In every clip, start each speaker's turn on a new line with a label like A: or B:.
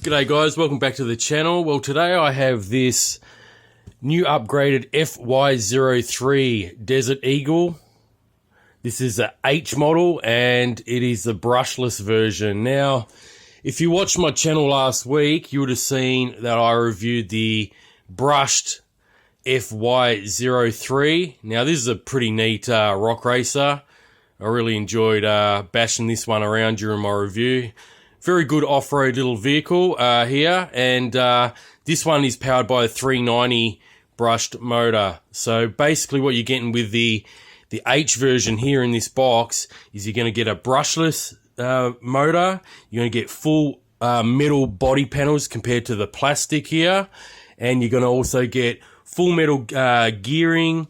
A: G'day guys, welcome back to the channel. Well, today I have this new upgraded Fy03 Desert Eagle. This is a H model and it is the brushless version. Now, if you watched my channel last week, you would have seen that I reviewed the brushed Fy03. Now, this is a pretty neat rock racer. I really enjoyed bashing this one around during my review. Very good off-road little vehicle here, and this one is powered by a 390 brushed motor. So basically what you're getting with the H version here in this box is you're going to get a brushless motor. You're going to get full metal body panels compared to the plastic here, and you're going to also get full metal gearing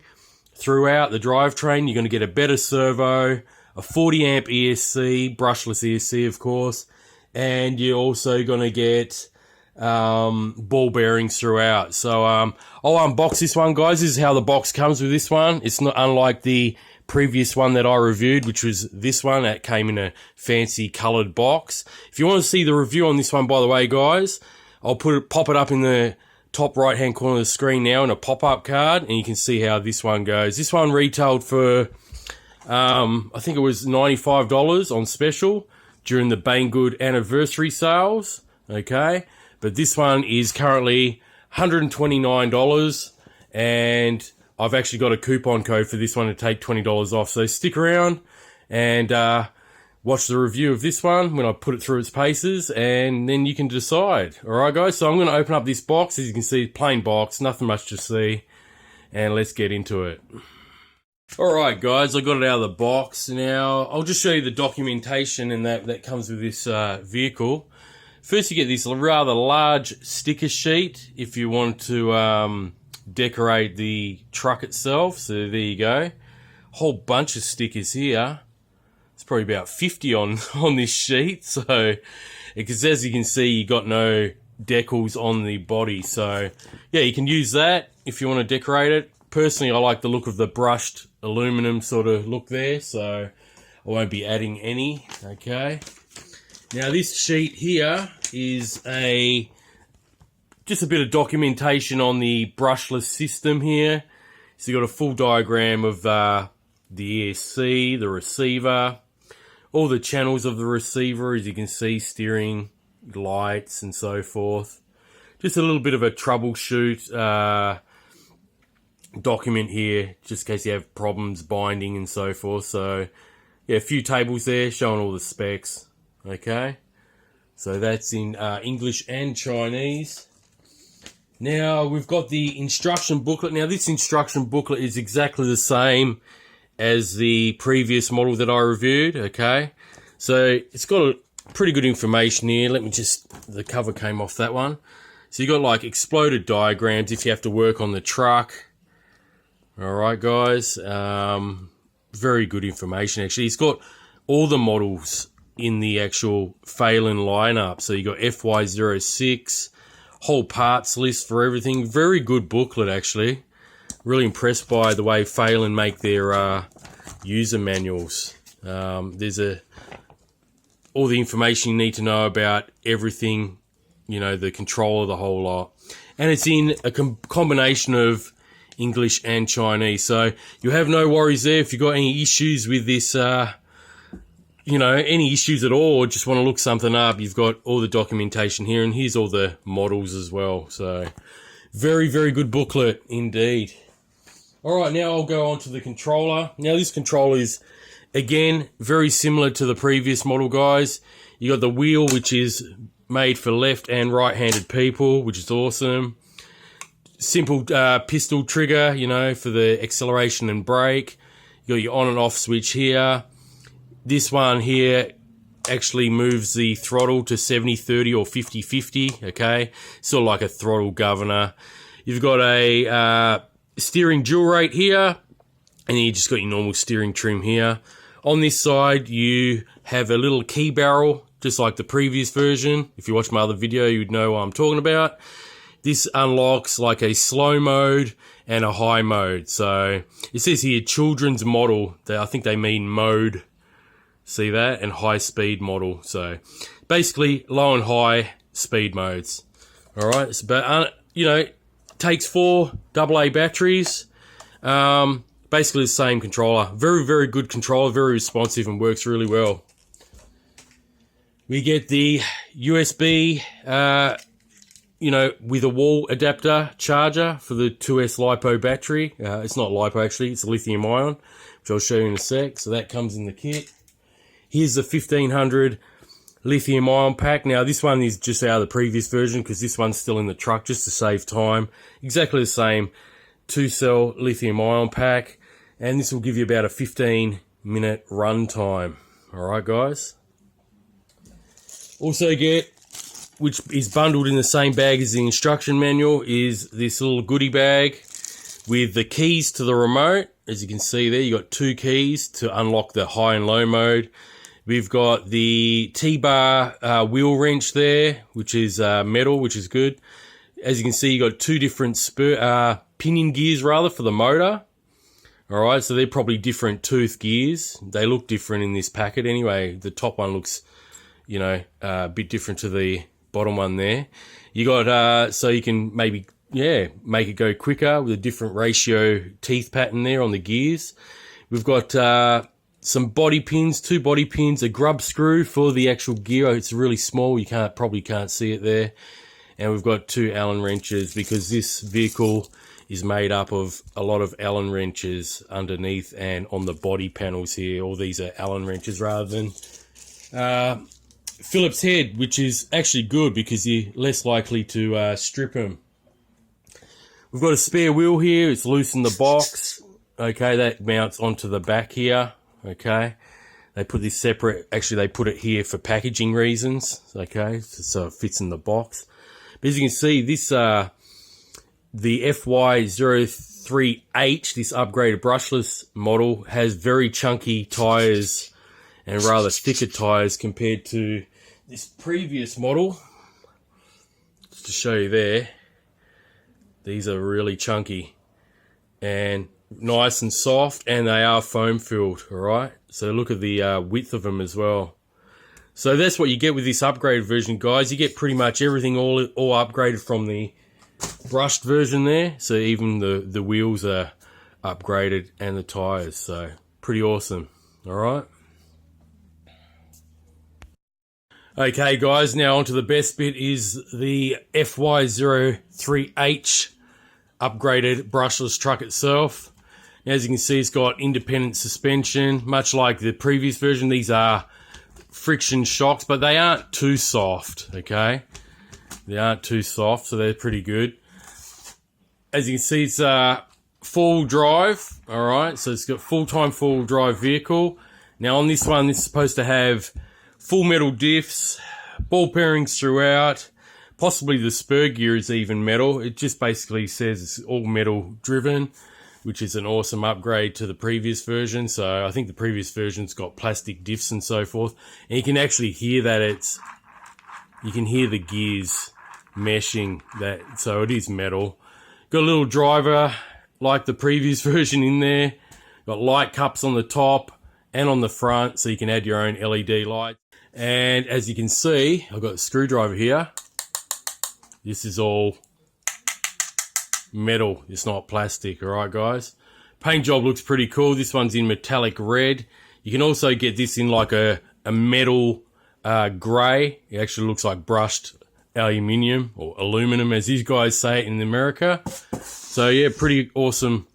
A: throughout the drivetrain. You're going to get a better servo, a 40 amp ESC, brushless ESC of course, and you're also going to get ball bearings throughout. So I'll unbox this one, guys. This is how the box comes with this one. It's not unlike the previous one that I reviewed, which was this one that came in a fancy coloured box. If you want to see the review on this one, by the way, guys, I'll pop it up in the top right hand corner of the screen now in a pop-up card, and you can see how this one goes. This one retailed for I think it was $95 on special during the Banggood anniversary sales, okay? But this one is currently $129, and I've actually got a coupon code for this one to take $20 off. So stick around and watch the review of this one when I put it through its paces, and then you can decide. Alright guys, so I'm going to open up this box. As you can see, plain box, nothing much to see, and let's get into it. Alright guys, I got it out of the box. Now, I'll just show you the documentation and that comes with this vehicle. First you get this rather large sticker sheet if you want to decorate the truck itself. So there you go. Whole bunch of stickers here. It's probably about 50 on this sheet. So, because as you can see, you got no decals on the body. So, yeah, you can use that if you want to decorate it. Personally, I like the look of the brushed aluminum sort of look there, so I won't be adding any, okay? Now, this sheet here is just a bit of documentation on the brushless system here. So you've got a full diagram of the ESC, the receiver, all the channels of the receiver, as you can see, steering, lights, and so forth. Just a little bit of a troubleshoot document here, just in case you have problems binding and so forth. So, yeah, a few tables there showing all the specs. Okay, so that's in English and Chinese. Now, we've got the instruction booklet. Now, this instruction booklet is exactly the same as the previous model that I reviewed, okay? So, it's got pretty good information here. The cover came off that one. So, you got like exploded diagrams if you have to work on the truck. Alright guys, very good information actually. It's got all the models in the actual Feiyue lineup. So you got Fy06, whole parts list for everything. Very good booklet actually. Really impressed by the way Feiyue make their user manuals. There's all the information you need to know about everything, you know, the control of the whole lot. And it's in a combination of English and Chinese, so you have no worries there. If you've got any issues with this, you know, any issues at all, or just want to look something up, you've got all the documentation here, and here's all the models as well. So very, very good booklet indeed. Alright, now I'll go on to the controller. Now this controller is, again, very similar to the previous model, guys. You got the wheel, which is made for left and right-handed people, which is awesome. Simple pistol trigger, you know, for the acceleration and brake. You got your on and off switch here. This one here actually moves the throttle to 70-30 or 50-50, okay? Sort of like a throttle governor. You've got a steering dual rate here, and then you just got your normal steering trim here. On this side, you have a little key barrel, just like the previous version. If you watch my other video, you would know what I'm talking about. This unlocks like a slow mode and a high mode. So it says here children's model. I think they mean mode. See that? And high speed model. So basically low and high speed modes. All right, it's about, you know, takes 4 AA batteries. Basically the same controller. Very, very good controller, very responsive and works really well. We get the USB, you know, with a wall adapter charger for the 2S LiPo battery. It's not LiPo actually, it's lithium ion, which I'll show you in a sec. So that comes in the kit. Here's the 1500 lithium ion pack. Now this one is just out of the previous version because this one's still in the truck just to save time. Exactly the same 2-cell lithium ion pack, and this will give you about a 15-minute run time. Alright guys. Also get, which is bundled in the same bag as the instruction manual, is this little goodie bag with the keys to the remote. As you can see there, you got 2 keys to unlock the high and low mode. We've got the T-bar wheel wrench there, which is metal, which is good. As you can see, you got 2 different pinion gears rather for the motor. All right, so they're probably different tooth gears. They look different in this packet anyway. The top one looks, you know, a bit different to the bottom one there. You got, so you can maybe, yeah, make it go quicker with a different ratio teeth pattern there on the gears. We've got some body pins, 2 body pins, a grub screw for the actual gear. It's really small, you probably can't see it there. And we've got 2 Allen wrenches because this vehicle is made up of a lot of Allen wrenches underneath and on the body panels here. All these are Allen wrenches rather than Phillips head, which is actually good because you're less likely to strip them. We've got a spare wheel here. It's loose in the box. Okay, that mounts onto the back here. Okay, they put this separate. Actually, they put it here for packaging reasons. Okay, so it fits in the box. But as you can see, this the Fy03H, this upgraded brushless model, has very chunky tires and rather thicker tires compared to this previous model. Just to show you there, these are really chunky and nice and soft, and they are foam filled. All right, so look at the width of them as well. So that's what you get with this upgraded version, guys. You get pretty much everything all upgraded from the brushed version there. So even the wheels are upgraded and the tires. So pretty awesome. All right. Okay, guys. Now onto the best bit is the Fy03H upgraded brushless truck itself. Now, as you can see, it's got independent suspension, much like the previous version. These are friction shocks, but they aren't too soft, okay? They aren't too soft, so they're pretty good. As you can see, it's four-wheel drive, all right? So it's got full-time four-wheel drive vehicle. Now, on this one, it's supposed to have full metal diffs, ball bearings throughout, possibly the spur gear is even metal. It just basically says it's all metal driven, which is an awesome upgrade to the previous version. So I think the previous version's got plastic diffs and so forth. And you can actually hear that you can hear the gears meshing that, so it is metal. Got a little driver like the previous version in there. Got light cups on the top and on the front, so you can add your own LED light. And as you can see, I've got a screwdriver here. This is all metal, it's not plastic. All right, guys. Paint job looks pretty cool. This one's in metallic red. You can also get this in like a metal grey. It actually looks like brushed aluminium or aluminum, as these guys say it in America. So yeah, pretty awesome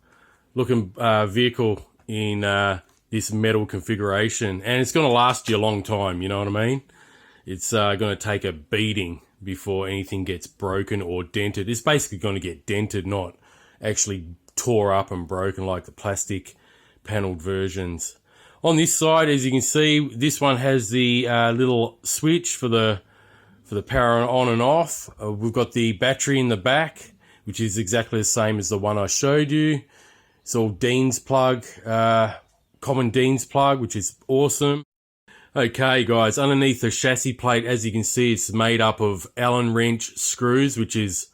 A: looking vehicle in this metal configuration, and it's going to last you a long time. You know what I mean? It's going to take a beating before anything gets broken or dented. It's basically going to get dented, not actually tore up and broken like the plastic paneled versions. On this side, as you can see, this one has the little switch for the power on and off. We've got the battery in the back, which is exactly the same as the one I showed you. It's all Dean's plug, common Dean's plug, which is awesome. Okay, guys, underneath the chassis plate, as you can see, it's made up of Allen wrench screws, which is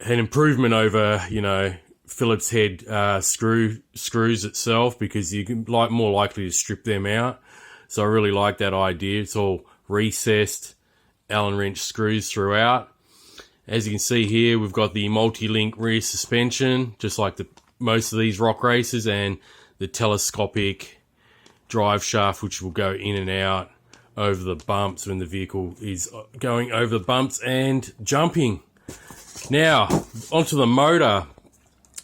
A: an improvement over, you know, Phillips head screws itself, because you're more likely to strip them out. So I really like that idea. It's all recessed Allen wrench screws throughout. As you can see here, we've got the multi-link rear suspension, just like most of these rock racers, and the telescopic drive shaft, which will go in and out over the bumps when the vehicle is going over the bumps and jumping. Now, onto the motor.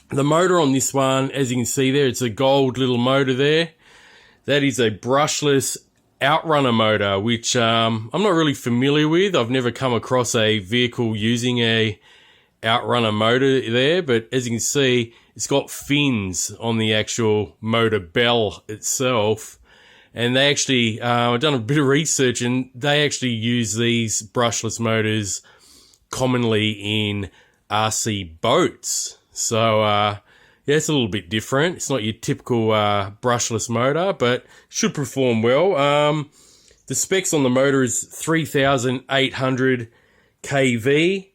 A: The motor on this one, as you can see there, it's a gold little motor there. That is a brushless outrunner motor, which I'm not really familiar with. I've never come across a vehicle using a outrunner motor there, but as you can see, it's got fins on the actual motor bell itself. And they actually, I've done a bit of research, and they actually use these brushless motors commonly in RC boats. So, yeah, it's a little bit different. It's not your typical brushless motor, but should perform well. The specs on the motor is 3,800 kV.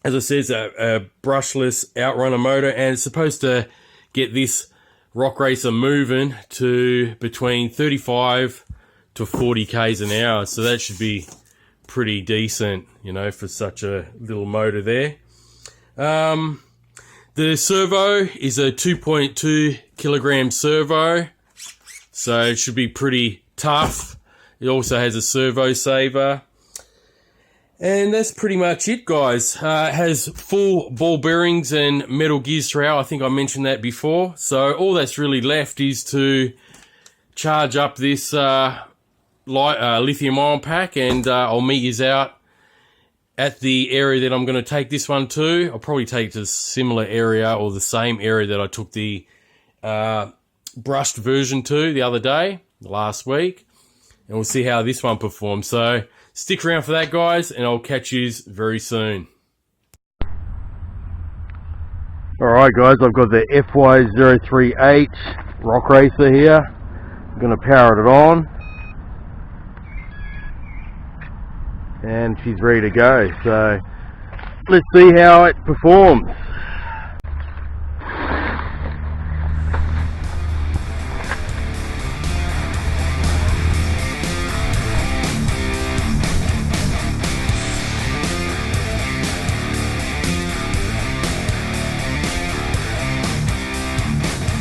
A: As I said, it's a brushless outrunner motor, and it's supposed to get this rock racer moving to between 35 to 40 k's an hour. So that should be pretty decent, you know, for such a little motor there. The servo is a 2.2 kilogram servo, so it should be pretty tough. It also has a servo saver. And that's pretty much it, guys. It has full ball bearings and metal gears throughout. I think I mentioned that before. So all that's really left is to charge up this lithium ion pack, and I'll meet you out at the area that I'm going to take this one to. I'll probably take it to a similar area, or the same area that I took the brushed version to the other day, last week. And we'll see how this one performs. So stick around for that, guys, and I'll catch you very soon. Alright guys, I've got the Feiyue Fy03H rock racer here. I'm going to power it on, and she's ready to go. So let's see how it performs.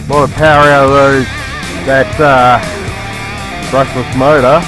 A: A lot of power out of that brushless motor.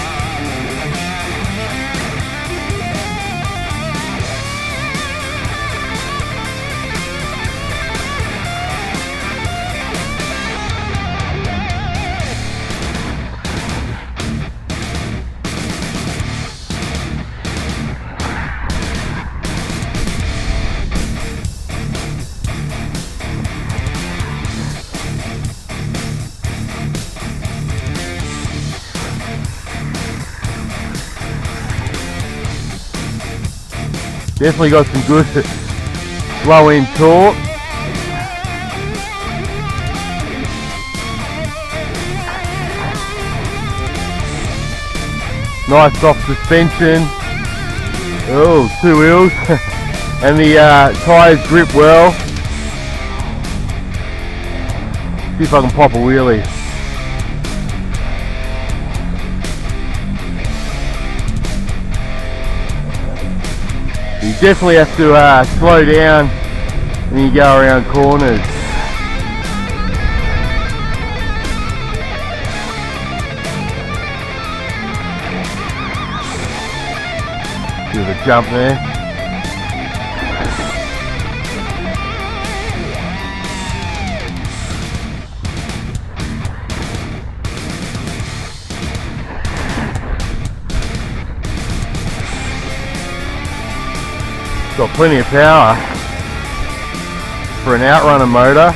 A: Definitely got some good low end torque. Nice soft suspension. Oh, two wheels. And the tyres grip well. See if I can pop a wheelie. You definitely have to slow down when you go around corners. Bit of a jump there. Got plenty of power for an outrunner motor.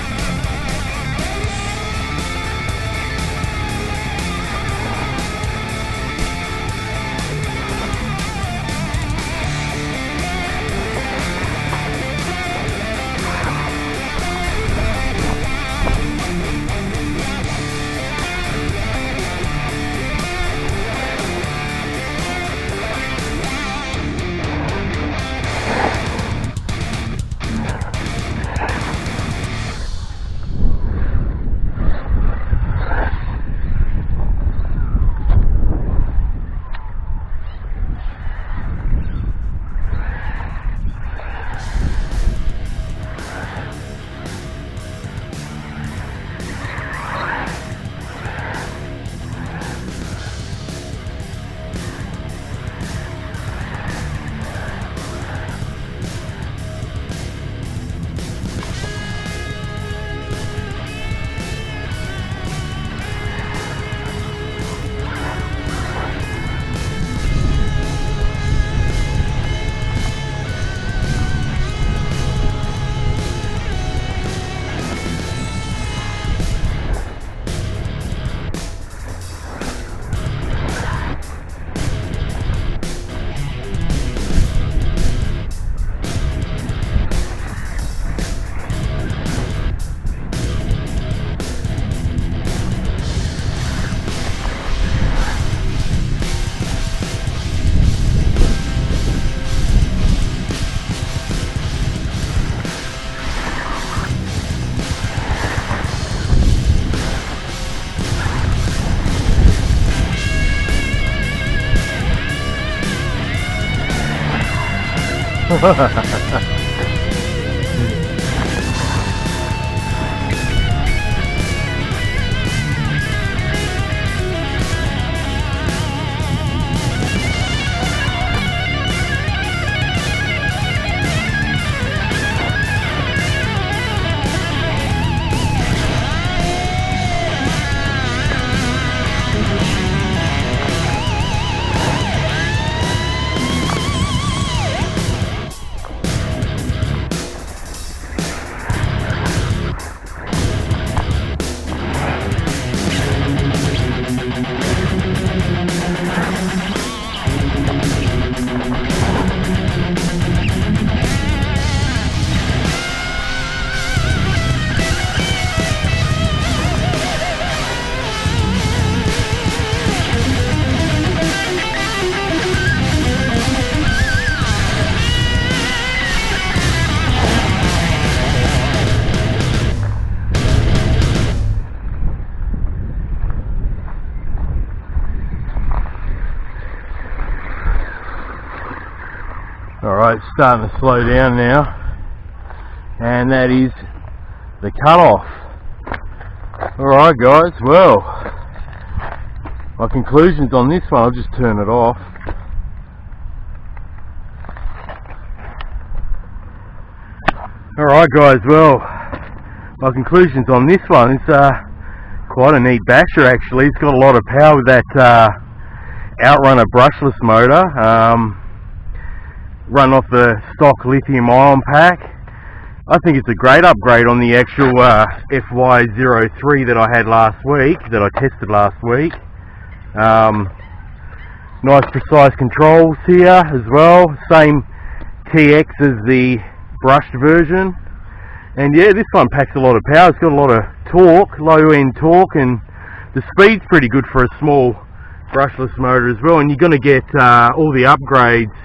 B: Alright, starting to slow down now, and that is the cut-off. Alright guys, well, my conclusions on this one, I'll just turn it off. Alright guys, well, my conclusions on this one is quite a neat basher actually. It's got a lot of power with that Outrunner brushless motor. Run off the stock lithium ion pack. I think it's a great upgrade on the actual Fy03 that I had last week, that I tested last week. Nice precise controls here as well, same TX as the brushed version. And yeah, this one packs a lot of power. It's got a lot of torque, low end torque, and the speed's pretty good for a small brushless motor as well. And you're going to get all the upgrades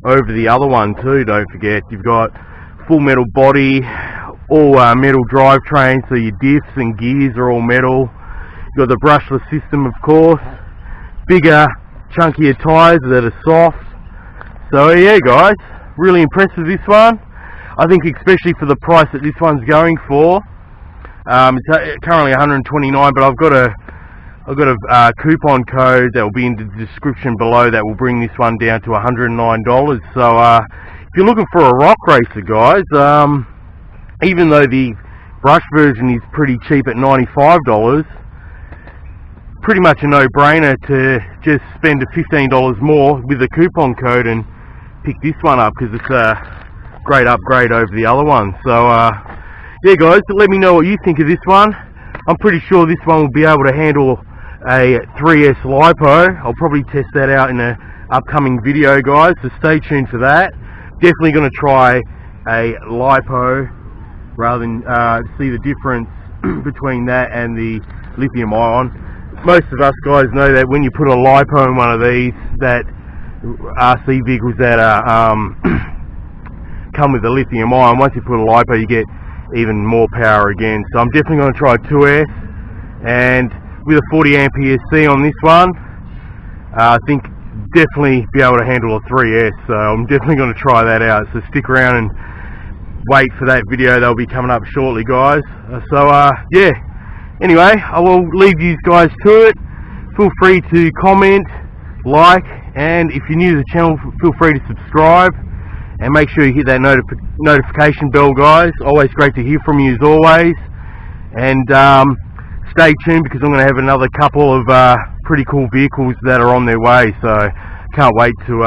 B: over the other one too, don't forget. You've got full metal body, all metal drivetrain, so your diffs and gears are all metal. You've got the brushless system, of course, bigger chunkier tyres that are soft. So yeah guys, really impressed with this one. I think especially for the price that this one's going for. It's currently $129, but I've got a coupon code that will be in the description below that will bring this one down to $109. So if you're looking for a rock racer guys, even though the brush version is pretty cheap at $95, pretty much a no-brainer to just spend $15 more with the coupon code and pick this one up, because it's a great upgrade over the other one. So yeah guys, let me know what you think of this one. I'm pretty sure this one will be able to handle a 3S LiPo. I'll probably test that out in an upcoming video guys, so stay tuned for that. Definitely going to try a LiPo rather than see the difference between that and the lithium ion. Most of us guys know that when you put a LiPo in one of these, that RC vehicles that are come with the lithium ion, once you put a LiPo you get even more power again. So I'm definitely going to try a 2S, and with a 40 ampere C on this one, I think definitely be able to handle a 3S. So I'm definitely going to try that out. So stick around and wait for that video. They'll be coming up shortly guys. Yeah, anyway, I will leave you guys to it. Feel free to comment, like, and if you're new to the channel, feel free to subscribe, and make sure you hit that notification bell guys. Always great to hear from you as always. And stay tuned, because I'm going to have another couple of pretty cool vehicles that are on their way, so can't wait to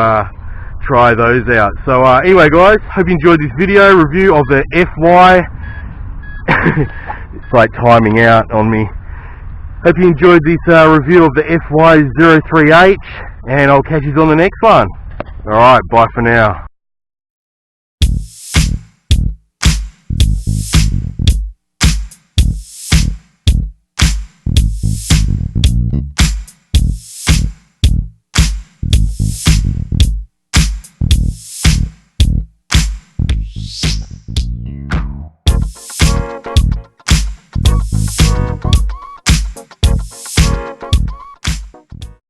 B: try those out. So anyway guys, hope you enjoyed this video review of the it's like timing out on me. Hope you enjoyed this review of the Fy03H, and I'll catch you on the next one. Alright, bye for now.